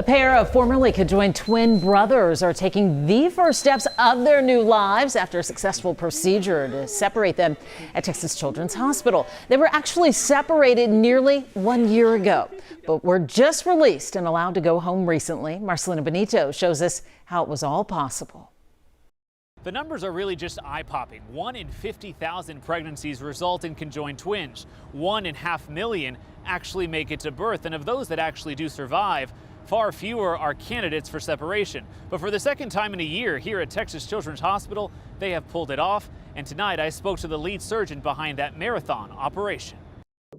Pair of formerly conjoined twin brothers are taking the first steps of their new lives after a successful procedure to separate them at Texas Children's Hospital. They were actually separated nearly 1 year ago, but were just released and allowed to go home recently. Marcelina Benito shows us how it was all possible. The numbers are really just eye-popping. 1 in 50,000 pregnancies result in conjoined twins. 1 in 500,000 actually make it to birth, and of those that actually do survive, far fewer are candidates for separation. But for the second time in a year here at Texas Children's Hospital, they have pulled it off. And tonight I spoke to the lead surgeon behind that marathon operation.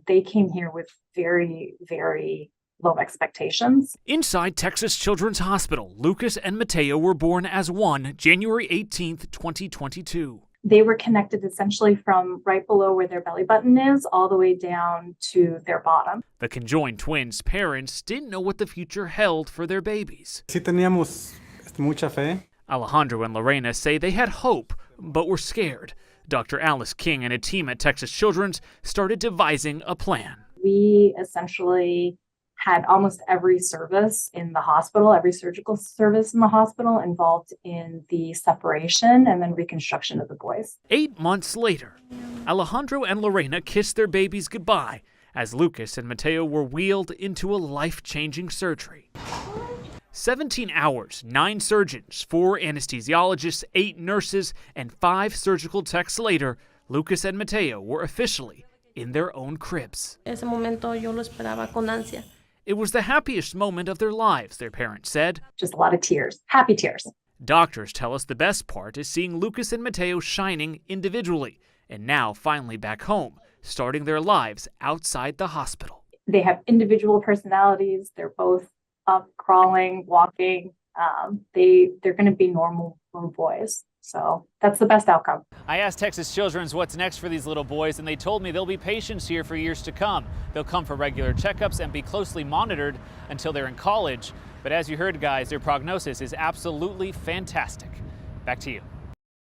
They came here with very, very low expectations. Inside Texas Children's Hospital, Lucas and Mateo were born as one January 18th, 2022. They were connected essentially from right below where their belly button is all the way down to their bottom. The conjoined twins' parents didn't know what the future held for their babies. Sí teníamos mucha fe. Alejandro and Lorena say they had hope, but were scared. Dr. Alice King and a team at Texas Children's started devising a plan. We essentially had almost every service in the hospital, every surgical service in the hospital involved in the separation and then reconstruction of the boys. 8 months later, Alejandro and Lorena kissed their babies goodbye as Lucas and Mateo were wheeled into a life-changing surgery. 17 hours, 9 surgeons, 4 anesthesiologists, 8 nurses, and 5 surgical techs later, Lucas and Mateo were officially in their own cribs. Ese momento yo lo esperaba con ansia. It was the happiest moment of their lives, their parents said. Just a lot of tears, happy tears. Doctors tell us the best part is seeing Lucas and Mateo shining individually, and now finally back home, starting their lives outside the hospital. They have individual personalities. They're both up, crawling, walking. They're going to be normal little boys. So that's the best outcome. I asked Texas Children's what's next for these little boys, and they told me there'll be patients here for years to come. They'll come for regular checkups and be closely monitored until they're in college. But as you heard, guys, their prognosis is absolutely fantastic. Back to you.